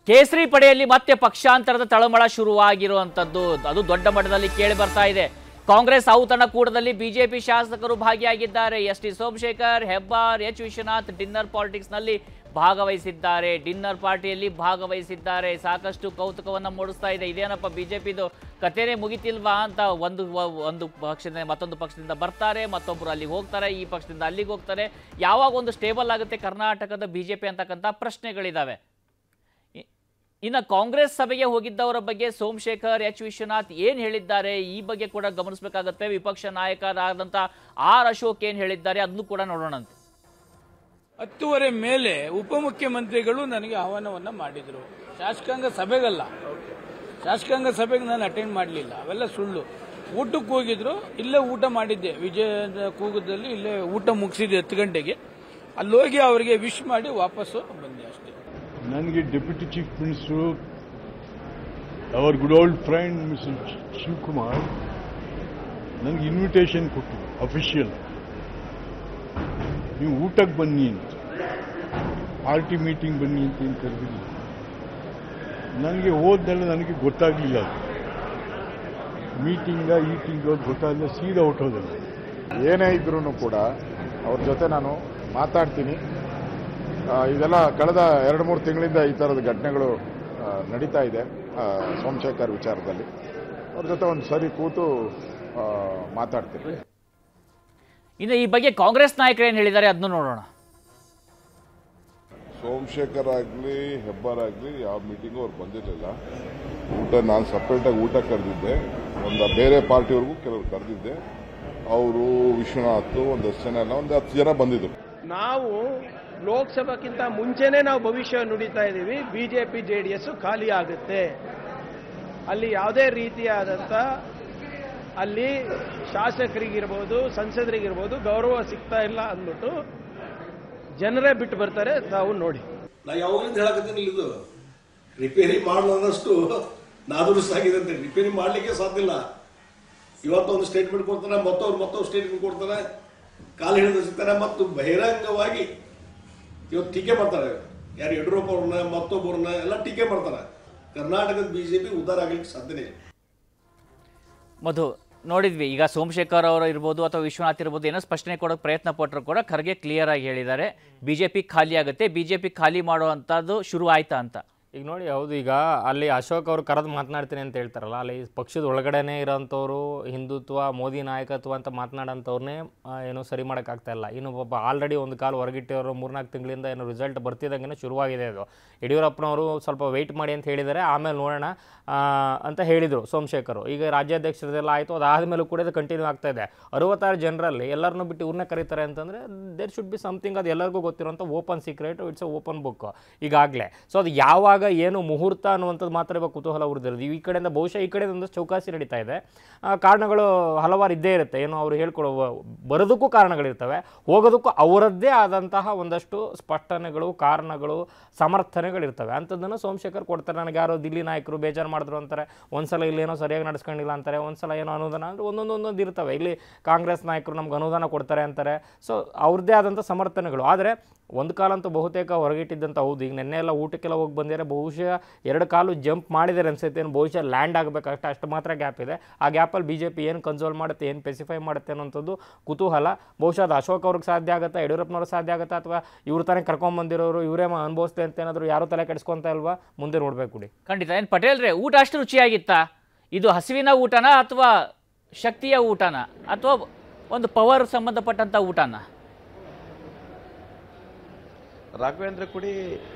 ಕೇಸರಿ ಪಡೆಯಲ್ಲಿ ಮತ್ತೆ ಪಕ್ಷಾಂತರದ ತಳಮಳ ಶುರುವಾಗಿರುವಂತದ್ದು ಅದು ದೊಡ್ಡ ಮಟ್ಟದಲ್ಲಿ ಕೇಳಿ ಬರ್ತಾ ಇದೆ. ಕಾಂಗ್ರೆಸ್ ಔತಣಕೂಟದಲ್ಲಿ ಬಿಜೆಪಿ ಶಾಸಕರು ಭಾಗಿಯಾಗಿದ್ದಾರೆ. S T. Somashekar, Hebbar, H. Vishwanath dinner politics ನಲ್ಲಿ ಭಾಗವಹಿಸಿದ್ದಾರೆ. ಡಿನ್ನರ್ ಪಾರ್ಟಿಯಲ್ಲಿ ಭಾಗವಹಿಸಿದ್ದಾರೆ. ಸಾಕಷ್ಟು ಕೌತುಕವನ್ನ ಮೂಡಿಸ್ತಾ ಇದೆ. ಇದೇನಪ್ಪ ಬಿಜೆಪಿದು ಕಥೆನೇ ಮುಗಿತಿಲ್ವಾ ಅಂತ ಒಂದು ಪಕ್ಷದಿಂದ ಮತ್ತೊಂದು ಪಕ್ಷದಿಂದ ಬರ್ತಾರೆ, ಮತ್ತೊಬ್ಬರು ಅಲ್ಲಿಗೆ ಹೋಗ್ತಾರೆ, ಈ ಪಕ್ಷದಿಂದ ಅಲ್ಲಿಗೆ ಹೋಗ್ತಾರೆ. ಯಾವಾಗ ಒಂದು ಸ್ಟೇಬಲ್ ಆಗುತ್ತೆ ಕರ್ನಾಟಕದ ಬಿಜೆಪಿ ಅಂತಕ್ಕಂಥ ಪ್ರಶ್ನೆಗಳಿದಾವೆ. ಇನ್ನು ಕಾಂಗ್ರೆಸ್ ಸಭೆಗೆ ಹೋಗಿದ್ದವರ ಬಗ್ಗೆ ಸೋಮಶೇಖರ್, ಎಚ್. ವಿಶ್ವನಾಥ್ ಏನ್ ಹೇಳಿದ್ದಾರೆ ಈ ಬಗ್ಗೆ ಕೂಡ ಗಮನಿಸಬೇಕಾಗುತ್ತೆ. ವಿಪಕ್ಷ ನಾಯಕರಾದಂತ ಆರ್ ಅಶೋಕ್ ಏನ್ ಹೇಳಿದ್ದಾರೆ ಅದನ್ನು ಕೂಡ ನೋಡೋಣಂತೆ. 10:30 ಮೇಲೆ ಉಪಮುಖ್ಯಮಂತ್ರಿಗಳು ನನಗೆ ಆಹ್ವಾನವನ್ನ ಮಾಡಿದ್ರು. ಶಾಸಕಾಂಗ ಸಭೆಗಲ್ಲ, ಶಾಸಕಾಂಗ ಸಭೆಗೆ ನಾನು ಅಟೆಂಡ್ ಮಾಡಲಿಲ್ಲ, ಅವೆಲ್ಲ ಸುಳ್ಳು. ಊಟಕ್ಕೆ ಹೋಗಿದ್ರು, ಇಲ್ಲೇ ಊಟ ಮಾಡಿದ್ದೆ, ವಿಜಯ ಕೂಗದಲ್ಲಿ ಇಲ್ಲೇ ಊಟ ಮುಗಿಸಿದೆ 10 ಗಂಟೆಗೆ. ಅಲ್ಲಿ ಹೋಗಿ ಅವರಿಗೆ ವಿಶ್ ಮಾಡಿ ವಾಪಸ್ಸು ಬಂದೆ ಅಷ್ಟೇ. ನನಗೆ deputy chief minister our good old friend mister Shivakumar ನನಗೆ ಇನ್ವಿಟೇಷನ್ ಕೊಟ್ಟರು, ಅಫಿಷಿಯಲ್, ನೀವು ಊಟಕ್ಕೆ ಬನ್ನಿ ಅಂತ, ಪಾರ್ಟಿ ಮೀಟಿಂಗ್ ಬನ್ನಿ ಅಂತ ಏನು ಕರೆದಿಲ್ಲ. ನನಗೆ ಹೋದ್ನೆಲ್ಲ ನನಗೆ ಗೊತ್ತಾಗಲಿಲ್ಲ, ಈಟಿಂಗ್ ಗೊತ್ತಾಗಲಿಲ್ಲ, ಸೀದಾ ಹೊಟ್ಟೋದಲ್ಲ. ಏನೇ ಇದ್ರೂ ಕೂಡ ಅವ್ರ ಜೊತೆ ನಾನು ಮಾತಾಡ್ತೀನಿ. ಇದೆಲ್ಲ ಕಳೆದ 2-3 ತಿಂಗಳಿಂದ ಈ ಥರದ ಘಟನೆಗಳು ನಡೀತಾ ಇದೆ. ಸೋಮಶೇಖರ್ ವಿಚಾರದಲ್ಲಿ ಅವ್ರ ಜೊತೆ ಒಂದು ಸರಿ ಕೂತು ಮಾತಾಡ್ತೀನಿ. ಇನ್ನು ಈ ಬಗ್ಗೆ ಕಾಂಗ್ರೆಸ್ ನಾಯಕರು ಏನು ಹೇಳಿದ್ದಾರೆ ಅದನ್ನು ನೋಡೋಣ. ಸೋಮಶೇಖರ್ ಆಗಲಿ ಹೆಬ್ಬಾರ್ ಆಗಲಿ ಯಾವ ಮೀಟಿಂಗು ಅವ್ರು ಬಂದಿರಲಿಲ್ಲ. ನಾನು ಸಪ್ರೇಟಾಗಿ ಊಟ ಕರೆದಿದ್ದೆ, ಒಂದು ಬೇರೆ ಪಾರ್ಟಿಯವ್ರಿಗೂ ಕೆಲವರು ಕರೆದಿದ್ದೆ. ಅವರು ವಿಶ್ವನಾಥ್ ಒಂದಷ್ಟು ಜನ ಎಲ್ಲ ಒಂದು 10 ಜನ ಬಂದಿದ್ರು. ನಾವು ಲೋಕಸಭೆಗಿಂತ ಮುಂಚೆನೇ ನಾವು ಭವಿಷ್ಯ ನುಡಿತಾ ಇದ್ದೀವಿ, ಬಿಜೆಪಿ ಜೆಡಿಎಸ್ ಖಾಲಿ ಆಗುತ್ತೆ, ಅಲ್ಲಿ ಯಾವುದೇ ರೀತಿಯಾದಂಥ ಅಲ್ಲಿ ಶಾಸಕರಿಗಿರ್ಬೋದು ಸಂಸದರಿಗಿರ್ಬೋದು ಗೌರವ ಸಿಗ್ತಾ ಇಲ್ಲ ಅಂದ್ಬಿಟ್ಟು ಜನರೇ ಬಿಟ್ಟು ಬರ್ತಾರೆ. ತಾವು ನೋಡಿ, ನಾ ಯಾವಾಗಲಿಂದ ಹೇಳಕತ್ತೀನಿ, ಇದು ರಿಪೇರಿ ಮಾಡಲಾರಷ್ಟು ನಾದುರಸ್ತಾಗಿದೆ ಅಂತ. ರಿಪೇರಿ ಮಾಡಲಿಕ್ಕೆ ಸಾಧ್ಯ ಇಲ್ಲ. ಇವತ್ತೊಂದು ಸ್ಟೇಟ್ಮೆಂಟ್ ಕೊಡ್ತಾನೆ, ಮತ್ತೊಂದು ಸ್ಟೇಟ್ಮೆಂಟ್ ಕೊಡ್ತಾನೆ, ಕಾಲು ಹಿಡಿದು ಸಿಗ್ತಾನೆ, ಮತ್ತು ಬಹಿರಂಗವಾಗಿ ಇವತ್ತು ಟೀಕೆ ಮಾಡ್ತಾರೆ. ಯಾರು ಯಡಿಯೂರಪ್ಪ ಅವ್ರನ್ನ ಮತ್ತೊಬ್ಬರನ್ನ ಎಲ್ಲ ಟೀಕೆ ಮಾಡ್ತಾರೆ. ಕರ್ನಾಟಕದ ಬಿಜೆಪಿ ಉದ್ಧಾರ ಆಗ್ಲಿಕ್ಕೆ ಸಾಧ್ಯನೇ ಇಲ್ಲ. ಮಧು, ನೋಡಿದ್ವಿ ಈಗ ಸೋಮಶೇಖರ್ ಅವರು ಇರ್ಬೋದು ಅಥವಾ ವಿಶ್ವನಾಥ್ ಇರ್ಬೋದು ಏನೋ ಸ್ಪಷ್ಟನೆ ಕೊಡೋಕೆ ಪ್ರಯತ್ನ ಪಟ್ಟರು ಕೂಡ ಖರ್ಗೆ ಕ್ಲಿಯರ್ ಆಗಿ ಹೇಳಿದ್ದಾರೆ, ಬಿಜೆಪಿ ಖಾಲಿ ಆಗುತ್ತೆ, ಬಿಜೆಪಿ ಖಾಲಿ ಮಾಡುವಂಥದ್ದು ಶುರು ಆಯ್ತಾ ಅಂತ. ಈಗ ನೋಡಿ, ಹೌದು, ಈಗ ಅಲ್ಲಿ ಅಶೋಕ್ ಅವರು ಕರೆದು ಮಾತನಾಡ್ತೀನಿ ಅಂತ ಹೇಳ್ತಾರಲ್ಲ, ಅಲ್ಲಿ ಪಕ್ಷದ ಒಳಗಡೆನೇ ಇರೋಂಥವ್ರು ಹಿಂದುತ್ವ ಮೋದಿ ನಾಯಕತ್ವ ಅಂತ ಮಾತನಾಡೋಂಥವ್ರನ್ನೇ ಏನೋ ಸರಿ ಮಾಡೋಕ್ಕಾಗ್ತಾ ಇಲ್ಲ. ಇನ್ನು ಒಬ್ಬ ಆಲ್ರೆಡಿ ಒಂದು ಕಾಲು ಹೊರಗಿಟ್ಟಿರೋರು 3-4 ತಿಂಗಳಿಂದ ಏನೋ ರಿಸಲ್ಟ್ ಬರ್ತಿದ್ದಂಗೆ ಶುರುವಾಗಿದೆ ಅದು. ಯಡಿಯೂರಪ್ಪನವರು ಸ್ವಲ್ಪ ವೆಯ್ಟ್ ಮಾಡಿ ಅಂತ ಹೇಳಿದ್ದಾರೆ, ಆಮೇಲೆ ನೋಡೋಣ ಅಂತ ಹೇಳಿದರು ಸೋಮಶೇಖರ್. ಈಗ ರಾಜ್ಯಾಧ್ಯಕ್ಷರದೆಲ್ಲ ಆಯಿತು, ಅದಾದಮೇಲೂ ಕೂಡ ಇದು ಕಂಟಿನ್ಯೂ ಆಗ್ತಾ ಇದೆ. 66 ಜನರಲ್ಲಿ ಎಲ್ಲರನ್ನೂ ಬಿಟ್ಟು ಇವ್ರನ್ನೇ ಕರೀತಾರೆ ಅಂತಂದರೆ ದೇರ್ ಶುಡ್ ಬಿ ಸಮಥಿಂಗ್. ಅದು ಎಲ್ಲರಿಗೂ ಗೊತ್ತಿರೋಂಥ open secret, it's a open book ಈಗಾಗಲೇ. ಸೊ ಅದು ಯಾವಾಗ ಏನು ಮುಹೂರ್ತ ಅನ್ನುವಂಥದ್ದು ಮಾತ್ರ ಇವಾಗ ಕುತೂಹಲ ಉಳಿದಿರೋದು. ಈ ಕಡೆಯಿಂದ ಬಹುಶಃ ಈ ಕಡೆ ಒಂದು ಚೌಕಾಸಿ ನಡೀತಾ ಇದೆ. ಕಾರಣಗಳು ಹಲವಾರು ಇದ್ದೇ ಇರುತ್ತೆ, ಏನು ಅವರು ಹೇಳ್ಕೊಡೋ ಬರೋದಕ್ಕೂ ಕಾರಣಗಳಿರ್ತವೆ, ಹೋಗೋದಕ್ಕೂ ಅವರದ್ದೇ ಆದಂತಹ ಒಂದಷ್ಟು ಸ್ಪಷ್ಟನೆಗಳು, ಕಾರಣಗಳು, ಸಮರ್ಥನೆಗಳಿರ್ತವೆ. ಅಂಥದ್ದನ್ನು ಸೋಮಶೇಖರ್ ಕೊಡ್ತಾರೆ. ನನಗೆ ಯಾರೋ ದಿಲ್ಲಿ ನಾಯಕರು ಬೇಜಾರು ಮಾಡಿದ್ರು ಅಂತಾರೆ, ಒಂದ್ಸಲ ಇಲ್ಲೇನೋ ಸರಿಯಾಗಿ ನಡೆಸ್ಕೊಂಡಿಲ್ಲ ಅಂತಾರೆ, ಒಂದ್ಸಲ ಏನೋ ಅನುದಾನ ಅಂದರೆ ಒಂದೊಂದು ಇರ್ತವೆ. ಇಲ್ಲಿ ಕಾಂಗ್ರೆಸ್ ನಾಯಕರು ನಮ್ಗೆ ಅನುದಾನ ಕೊಡ್ತಾರೆ ಅಂತಾರೆ. ಸೊ ಅವ್ರದ್ದೇ ಆದಂಥ ಸಮರ್ಥನೆಗಳು. ಆದರೆ ಒಂದು ಕಾಲಂತೂ ಬಹುತೇಕ ಹೊರಗಿಟ್ಟಿದ್ದಂಥ, ಹೌದು, ಈಗ ನೆನ್ನೆ ಎಲ್ಲ ಊಟಕ್ಕೆಲ್ಲ ಹೋಗಿ ಬಂದಿದ್ದಾರೆ, ಬಹುಶಃ 2 ಕಾಲು ಜಂಪ್ ಮಾಡಿದ್ದಾರೆ ಅನ್ಸುತ್ತೆ, ಏನು ಬಹುಶಃ ಲ್ಯಾಂಡ್ ಆಗಬೇಕಷ್ಟೇ, ಅಷ್ಟು ಮಾತ್ರ ಗ್ಯಾಪ್ ಇದೆ. ಆ ಗ್ಯಾಪಲ್ಲಿ ಬಿಜೆಪಿ ಏನು ಕನ್ಸೋಲ್ ಮಾಡುತ್ತೆ, ಏನು ಸ್ಪೆಸಿಫೈ ಮಾಡುತ್ತೆ ಅನ್ನೋಂಥದ್ದು ಕುತೂಹಲ. ಬಹುಶಃ ಅದು ಅಶೋಕ್ ಅವ್ರಿಗೆ ಸಾಧ್ಯ ಆಗುತ್ತಾ, ಯಡಿಯೂರಪ್ಪನವ್ರಿಗೆ ಸಾಧ್ಯ ಆಗುತ್ತಾ, ಅಥವಾ ಇವ್ರ ತಾನೇ ಕರ್ಕೊಂಡ್ಬಂದಿರೋರು ಇವರೇ ಅನುಭವಿಸ್ತೆ ಅಂತ ಏನಾದರೂ ಯಾರೂ ತಲೆ ಕೆಡಿಸ್ಕೊಂತ ಇಲ್ವಾ, ಮುಂದೆ ನೋಡ್ಬೇಕು ಕೂಡಿ. ಖಂಡಿತ. ಏನು ಪಟೇಲ್ರೆ, ಊಟ ಅಷ್ಟು ರುಚಿಯಾಗಿತ್ತಾ? ಇದು ಹಸಿವಿನ ಊಟನ ಅಥವಾ ಶಕ್ತಿಯ ಊಟನ ಅಥವಾ ಒಂದು ಪವರ್ ಸಂಬಂಧಪಟ್ಟಂಥ ಊಟನ? ರಾಘವೇಂದ್ರ ಕುಡಿ,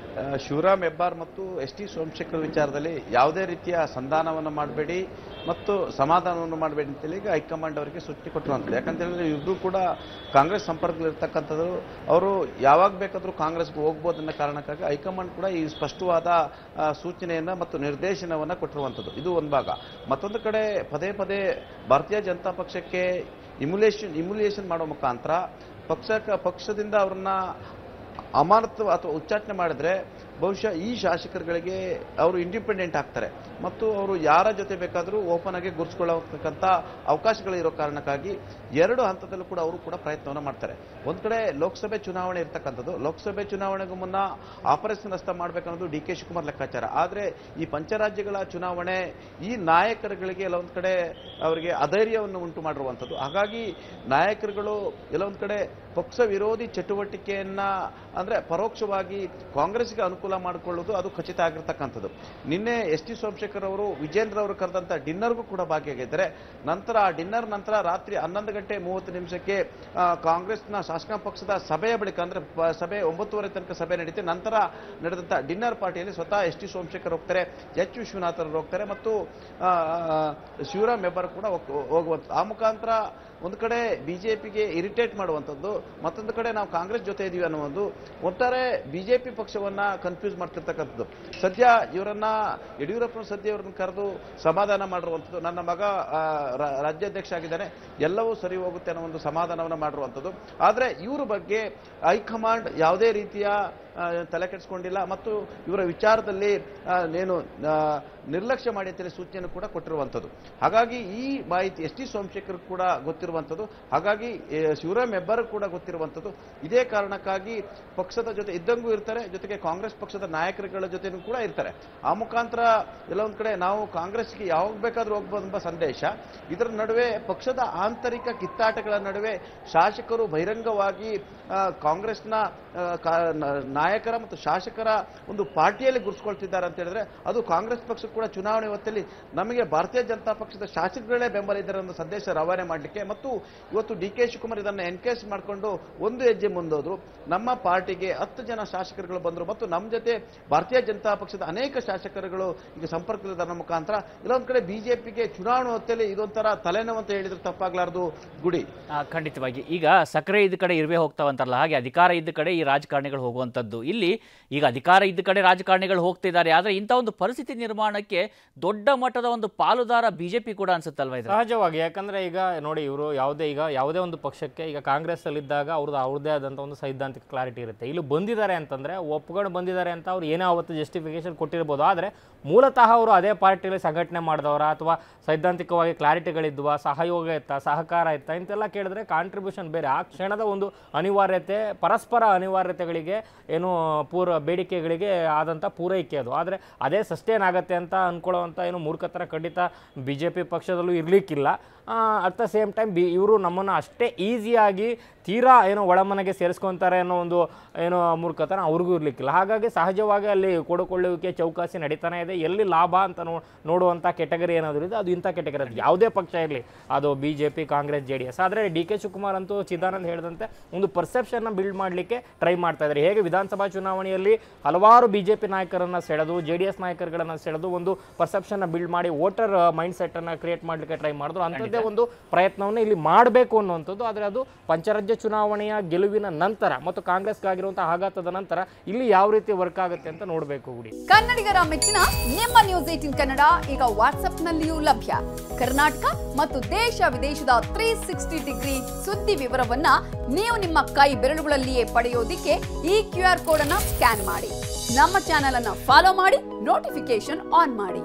ಶಿವರಾಮ್ ಹೆಬ್ಬಾರ್ ಮತ್ತು ಎಸ್.ಟಿ. ಸೋಮಶೇಖರ್ ವಿಚಾರದಲ್ಲಿ ಯಾವುದೇ ರೀತಿಯ ಸಂಧಾನವನ್ನು ಮಾಡಬೇಡಿ ಮತ್ತು ಸಮಾಧಾನವನ್ನು ಮಾಡಬೇಡಿ ಅಂತೇಳಿ ಈಗ ಹೈಕಮಾಂಡ್ ಅವರಿಗೆ ಸೂಚನೆ ಕೊಟ್ಟರು ಅಂತ. ಯಾಕಂತ ಹೇಳಿದ್ರೆ ಇಬ್ಬರು ಕೂಡ ಕಾಂಗ್ರೆಸ್ ಸಂಪರ್ಕದಲ್ಲಿರ್ತಕ್ಕಂಥದ್ದು, ಅವರು ಯಾವಾಗ ಬೇಕಾದರೂ ಕಾಂಗ್ರೆಸ್ಗೆ ಹೋಗ್ಬೋದು ಅನ್ನೋ ಕಾರಣಕ್ಕಾಗಿ ಹೈಕಮಾಂಡ್ ಕೂಡ ಈ ಸ್ಪಷ್ಟವಾದ ಸೂಚನೆಯನ್ನು ಮತ್ತು ನಿರ್ದೇಶನವನ್ನು ಕೊಟ್ಟಿರುವಂಥದ್ದು. ಇದು ಒಂದು ಭಾಗ. ಮತ್ತೊಂದು ಕಡೆ ಪದೇ ಪದೇ ಭಾರತೀಯ ಜನತಾ ಪಕ್ಷಕ್ಕೆ ಇಮ್ಯುಲೇಷನ್ ಮಾಡೋ ಮುಖಾಂತರ ಪಕ್ಷದಿಂದ ಅವ್ರನ್ನ ಅಮಾನತು ಅಥವಾ ಉಚ್ಚಾಟನೆ ಮಾಡಿದ್ರೆ ಬಹುಶಃ ಈ ಶಾಸಕರುಗಳಿಗೆ ಅವರು ಇಂಡಿಪೆಂಡೆಂಟ್ ಆಗ್ತಾರೆ ಮತ್ತು ಅವರು ಯಾರ ಜೊತೆ ಬೇಕಾದರೂ ಓಪನ್ ಆಗಿ ಗುರುತಿಸಿಕೊಳ್ಳತಕ್ಕಂಥ ಅವಕಾಶಗಳು ಇರೋ ಕಾರಣಕ್ಕಾಗಿ 2 ಹಂತದಲ್ಲೂ ಕೂಡ ಅವರು ಕೂಡ ಪ್ರಯತ್ನವನ್ನು ಮಾಡ್ತಾರೆ. ಒಂದು ಕಡೆ ಲೋಕಸಭೆ ಚುನಾವಣೆ ಇರ್ತಕ್ಕಂಥದ್ದು, ಲೋಕಸಭೆ ಚುನಾವಣೆಗೂ ಮುನ್ನ ಆಪರೇಷನ್ ಹಸ್ತ ಮಾಡಬೇಕನ್ನೋದು ಡಿ ಕೆ ಶಿವಕುಮಾರ್ ಲೆಕ್ಕಾಚಾರ. ಆದರೆ ಈ ಪಂಚರಾಜ್ಯಗಳ ಚುನಾವಣೆ ಈ ನಾಯಕರುಗಳಿಗೆ ಎಲ್ಲೊಂದು ಕಡೆ ಅವರಿಗೆ ಅಧೈರ್ಯವನ್ನು ಉಂಟು ಮಾಡಿರುವಂಥದ್ದು. ಹಾಗಾಗಿ ನಾಯಕರುಗಳು ಎಲ್ಲೊಂದು ಕಡೆ ಪಕ್ಷ ವಿರೋಧಿ ಚಟುವಟಿಕೆಯನ್ನ ಅಂದ್ರೆ ಪರೋಕ್ಷವಾಗಿ ಕಾಂಗ್ರೆಸ್ಗೆ ಅನುಕೂಲ ಮಾಡಿಕೊಳ್ಳುವುದು ಅದು ಖಚಿತ ಆಗಿರ್ತಕ್ಕಂಥದ್ದು. ನಿನ್ನೆ ಎಸ್ ಟಿ ಸೋಮಶೇಖರ್ ಅವರು ವಿಜೇಂದ್ರ ಅವರು ಕರೆದಂತ ಡಿನ್ನರ್ಗೂ ಕೂಡ ಭಾಗಿಯಾಗಿದ್ದಾರೆ. ನಂತರ ಆ ಡಿನ್ನರ್ ನಂತರ ರಾತ್ರಿ 11:30 ಕಾಂಗ್ರೆಸ್ನ ಶಾಸಕಾಂಗ ಪಕ್ಷದ ಸಭೆಯ ಬಳಿಕ ಅಂದ್ರೆ ಸಭೆ 9:30 ತನಕ ಸಭೆ ನಡೀತೆ. ನಂತರ ನಡೆದಂತ ಡಿನ್ನರ್ ಪಾರ್ಟಿಯಲ್ಲಿ ಸ್ವತಃ ಎಸ್ ಟಿ ಸೋಮಶೇಖರ್ ಹೋಗ್ತಾರೆ, ಎಚ್ ವಿಶ್ವನಾಥ್ ಅವರು ಹೋಗ್ತಾರೆ ಮತ್ತು ಶಿವರಾಮ್ ಹೆಬ್ಬಾರ್ ಕೂಡ ಹೋಗುವಂಥದ್ದು. ಆ ಮುಖಾಂತರ ಒಂದು ಕಡೆ ಬಿಜೆಪಿಗೆ ಇರಿಟೇಟ್ ಮಾಡುವಂಥದ್ದು, ಮತ್ತೊಂದು ಕಡೆ ನಾವು ಕಾಂಗ್ರೆಸ್ ಜೊತೆ ಇದೀವಿ ಅನ್ನುವುದು ಒಟ್ಟಾರೆ ಬಿಜೆಪಿ ಪಕ್ಷವನ್ನ ಕನ್ಫ್ಯೂಸ್ ಮಾಡ್ತಿರ್ತಕ್ಕಂಥದ್ದು. ಸದ್ಯ ಇವರನ್ನ ಯಡಿಯೂರಪ್ಪನ ಸದ್ಯ ಇವರನ್ನು ಕರೆದು ಸಮಾಧಾನ ಮಾಡಿರುವಂಥದ್ದು. ನನ್ನ ಮಗ ರಾಜ್ಯಾಧ್ಯಕ್ಷ ಆಗಿದ್ದಾನೆ, ಎಲ್ಲವೂ ಸರಿ ಹೋಗುತ್ತೆ ಅನ್ನೋ ಒಂದು ಸಮಾಧಾನವನ್ನು ಮಾಡಿರುವಂಥದ್ದು. ಆದರೆ ಇವರ ಬಗ್ಗೆ ಹೈಕಮಾಂಡ್ ಯಾವುದೇ ರೀತಿಯ ತಲೆ ಕೆಡಿಸ್ಕೊಂಡಿಲ್ಲ ಮತ್ತು ಇವರ ವಿಚಾರದಲ್ಲಿ ಏನು ನಿರ್ಲಕ್ಷ್ಯ ಮಾಡಿ ಅಂತೇಳಿ ಸೂಚನೆಯನ್ನು ಕೂಡ ಕೊಟ್ಟಿರುವಂಥದ್ದು. ಹಾಗಾಗಿ ಈ ಮಾಹಿತಿ ಎಸ್ ಟಿ ಸೋಮಶೇಖರ್ ಕೂಡ ಗೊತ್ತಿರುವಂಥದ್ದು, ಹಾಗಾಗಿ ಶಿವರಾಮ್ ಹೆಬ್ಬಾರ್ ಕೂಡ ಗೊತ್ತಿರುವಂಥದ್ದು. ಇದೇ ಕಾರಣಕ್ಕಾಗಿ ಪಕ್ಷದ ಜೊತೆ ಇದ್ದಂಗೂ ಇರ್ತಾರೆ, ಜೊತೆಗೆ ಕಾಂಗ್ರೆಸ್ ಪಕ್ಷದ ನಾಯಕರುಗಳ ಜೊತೆನೂ ಕೂಡ ಇರ್ತಾರೆ. ಆ ಮುಖಾಂತರ ಎಲ್ಲ ಒಂದ್ ಕಡೆ ನಾವು ಕಾಂಗ್ರೆಸ್ಗೆ ಯಾವಾಗ ಬೇಕಾದ್ರೂ ಹೋಗ್ಬೋದು ಎಂಬ ಸಂದೇಶ. ಇದರ ನಡುವೆ ಪಕ್ಷದ ಆಂತರಿಕ ಕಿತ್ತಾಟಗಳ ನಡುವೆ ಶಾಸಕರು ಬಹಿರಂಗವಾಗಿ ಕಾಂಗ್ರೆಸ್ನ ನಾಯಕರ ಮತ್ತು ಶಾಸಕರ ಒಂದು ಪಾರ್ಟಿಯಲ್ಲಿ ಗುರುತಿಸ್ಕೊಳ್ತಿದ್ದಾರೆ ಅಂತ ಹೇಳಿದ್ರೆ ಅದು ಕಾಂಗ್ರೆಸ್ ಪಕ್ಷ ಕೂಡ ಚುನಾವಣೆ ಹೊತ್ತಲ್ಲಿ ನಮಗೆ ಭಾರತೀಯ ಜನತಾ ಪಕ್ಷದ ಶಾಸಕಗಳೇ ಬೆಂಬಲ ಇದ್ದಾರೆ ಅನ್ನೋ ಸಂದೇಶ ರವಾನೆ ಮಾಡಲಿಕ್ಕೆ ಮತ್ತು ಇವತ್ತು ಡಿ ಕೆ ಶಿವಕುಮಾರ್ ಇದನ್ನು ಎನ್ಕೇಸ್ ಮಾಡಿಕೊಂಡು ಒಂದು ಹೆಜ್ಜೆ ಮುಂದೋದ್ರು. ನಮ್ಮ ಪಾರ್ಟಿಗೆ 10 ಜನ ಶಾಸಕರುಗಳು ಬಂದರು ಮತ್ತು ನಮ್ಮ ಜೊತೆ ಭಾರತೀಯ ಜನತಾ ಪಕ್ಷದ ಅನೇಕ ಶಾಸಕರುಗಳು ಈಗ ಸಂಪರ್ಕದ ಮುಖಾಂತರ ಇಲ್ಲೊಂದು ಕಡೆ ಬಿಜೆಪಿಗೆ ಚುನಾವಣೆ ಹೊತ್ತಲ್ಲಿ ಇದೊಂಥರ ತಲೆನೋವು ಅಂತ ಹೇಳಿದ್ರೆ ತಪ್ಪಾಗ್ಲಾರ್ದು ಗುಡಿ. ಖಂಡಿತವಾಗಿ ಈಗ ಸಕ್ಕರೆ ಇದ್ದ ಕಡೆ ಇರುವೆ ಹೋಗ್ತಾವಂತಾರಲ್ಲ, ಹಾಗೆ ಅಧಿಕಾರ ಇದ್ದ ಕಡೆ ಈ ರಾಜಕಾರಣಿಗಳು ಹೋಗುವಂಥದ್ದು. ಇಲ್ಲಿ ಈಗ ಅಧಿಕಾರ ಇದ್ದ ಕಡೆ ರಾಜಕಾರಣಿಗಳು ಹೋಗ್ತಿದ್ದಾರೆ, ಆದರೆ ಇಂಥ ಒಂದು ಪರಿಸ್ಥಿತಿ ನಿರ್ಮಾಣಕ್ಕೆ ದೊಡ್ಡ ಮಟ್ಟದ ಒಂದು ಪಾಲುದಾರ ಬಿಜೆಪಿ ಕೂಡ ಅನ್ಸುತ್ತಲ್ವಾ? ಇದು ಸಹಜವಾಗಿ, ಯಾಕಂದ್ರೆ ಈಗ ನೋಡಿ ಇವರು ಯಾವುದೇ ಒಂದು ಪಕ್ಷಕ್ಕೆ ಈಗ ಕಾಂಗ್ರೆಸ್ ಅಲ್ಲಿ ಇದ್ದಾಗ ಅವ್ರದ್ದೇ ಆದಂತ ಒಂದು ಸೈದ್ಧಾಂತಿಕ ಕ್ಲಾರಿಟಿ ಇರುತ್ತೆ. ಇಲ್ಲಿ ಬಂದಿದ್ದಾರೆ ಅಂತಂದ್ರೆ ಒಪ್ಕೊಂಡು ಬಂದಿದ್ದಾರೆ ಅಂತ ಅವ್ರು ಏನೋ ಅವತ್ತು ಜಸ್ಟಿಫಿಕೇಶನ್ ಕೊಟ್ಟಿರ್ಬೋದು, ಆದರೆ ಮೂಲತಃ ಅವರು ಅದೇ ಪಾರ್ಟಿಯಲ್ಲಿ ಸಂಘಟನೆ ಮಾಡಿದವರ ಅಥವಾ ಸೈದ್ಧಾಂತಿಕವಾಗಿ ಕ್ಲಾರಿಟಿಗಳಿದ್ವ, ಸಹಯೋಗ ಇತ್ತ, ಸಹಕಾರ ಇತ್ತ ಇಂತೆಲ್ಲ ಕೇಳಿದ್ರೆ ಕಾಂಟ್ರಿಬ್ಯೂಷನ್ ಬೇರೆ. ಆ ಕ್ಷಣದ ಒಂದು ಅನಿವಾರ್ಯತೆ, ಪರಸ್ಪರ ಅನಿವಾರ್ಯತೆಗಳಿಗೆ ಏನು ಬೇಡಿಕೆಗಳಿಗೆ ಆದಂಥ ಪೂರೈಕೆ ಅದು. ಆದರೆ ಅದೇ ಸಸ್ಟೇನ್ ಆಗತ್ತೆ ಅಂತ ಅನ್ಕೊಳ್ಳೋವಂಥ ಏನು ಮೂರ್ಖತರ ಖಂಡಿತ ಬಿಜೆಪಿ ಪಕ್ಷದಲ್ಲೂ ಇರಲಿಕ್ಕಿಲ್ಲ. ಅಟ್ ದ ಸೇಮ್ ಟೈಮ್ ಇವರು ನಮ್ಮನ್ನು ಅಷ್ಟೇ ಈಸಿಯಾಗಿ ತೀರಾ ಏನೋ ಒಳಮನೆಗೆ ಸೇರಿಸ್ಕೊತಾರೆ ಅನ್ನೋ ಒಂದು ಏನೋ ಮೂರ್ಖತನ ಅವ್ರಿಗೂ ಇರಲಿಕ್ಕಿಲ್ಲ. ಹಾಗಾಗಿ ಸಹಜವಾಗಿ ಅಲ್ಲಿ ಕೊಡುಕೊಳ್ಳುವಿಕೆ ಚೌಕಾಸಿ ನಡೀತಾನೆ ಇದೆ. ಎಲ್ಲಿ ಲಾಭ ಅಂತ ನೋಡುವಂಥ ಕೆಟಗರಿ ಏನಾದರೂ ಇದೆ ಅದು ಇಂಥ ಕೆಟಗರಿ, ಅದು ಯಾವುದೇ ಪಕ್ಷ ಇರಲಿ, ಅದು BJP, ಕಾಂಗ್ರೆಸ್, JDS. ಆದರೆ ಡಿ ಕೆ ಶಿವಕುಮಾರ್ ಅಂತೂ ಚಿದಾನಂದ್ ಹೇಳಿದಂತೆ ಒಂದು ಪರ್ಸೆಪ್ಷನ್ನ ಬಿಲ್ಡ್ ಮಾಡಲಿಕ್ಕೆ ಟ್ರೈ ಮಾಡ್ತಾ ಇದ್ದಾರೆ. ಹೇಗೆ ವಿಧಾನಸಭಾ ಚುನಾವಣೆಯಲ್ಲಿ ಹಲವಾರು BJP ನಾಯಕರನ್ನು ಸೆಳೆದು JDS ನಾಯಕರುಗಳನ್ನು ಸೆಳೆದು ಒಂದು ಪರ್ಸೆಪ್ಷನ್ನ ಬಿಲ್ಡ್ ಮಾಡಿ ವೋಟರ್ ಮೈಂಡ್ ಸೆಟ್ಟನ್ನು ಕ್ರಿಯೇಟ್ ಮಾಡಲಿಕ್ಕೆ ಟ್ರೈ ಮಾಡಿದ್ರು. ಅಂಥದ್ದೇ ಒಂದು ಪ್ರಯತ್ನವನ್ನು ಇಲ್ಲಿ ಮಾಡಬೇಕು ಅನ್ನುವಂಥದ್ದು. ಆದರೆ ಅದು ಪಂಚರಾಜ್ಯ ಚುನಾವಣೆಯ ಗೆಲುವಿನ ನಂತರ ಮತ್ತು ಕಾಂಗ್ರೆಸ್ಗಾಗಿರುವಂತಹ ಆಘಾತದ ನಂತರ ಇಲ್ಲಿ ಯಾವ ರೀತಿ ವರ್ಕ್ ಆಗುತ್ತೆ ಅಂತ ನೋಡಬೇಕು. ಗುಡಿ ಕನ್ನಡಿಗರ ಮೆಚ್ಚಿನ ನಿಮ್ಮ ನ್ಯೂಸ್ 18 ಕನ್ನಡ ಈಗ ವಾಟ್ಸ್ಆಪ್ನಲ್ಲಿಯೂ ಲಭ್ಯ. ಕರ್ನಾಟಕ ಮತ್ತು ದೇಶ ವಿದೇಶದ 360 ಡಿಗ್ರಿ ಸುದ್ದಿ ವಿವರವನ್ನ ನೀವು ನಿಮ್ಮ ಕೈ ಬೆರಳುಗಳಲ್ಲಿಯೇ ಪಡೆಯೋದಿಕ್ಕೆ ಈ QR ಕೋಡ್ ಅನ್ನು ಸ್ಕ್ಯಾನ್ ಮಾಡಿ. ನಮ್ಮ ಚಾನೆಲ್ ಅನ್ನು ಫಾಲೋ ಮಾಡಿ, ನೋಟಿಫಿಕೇಶನ್ ಆನ್ ಮಾಡಿ.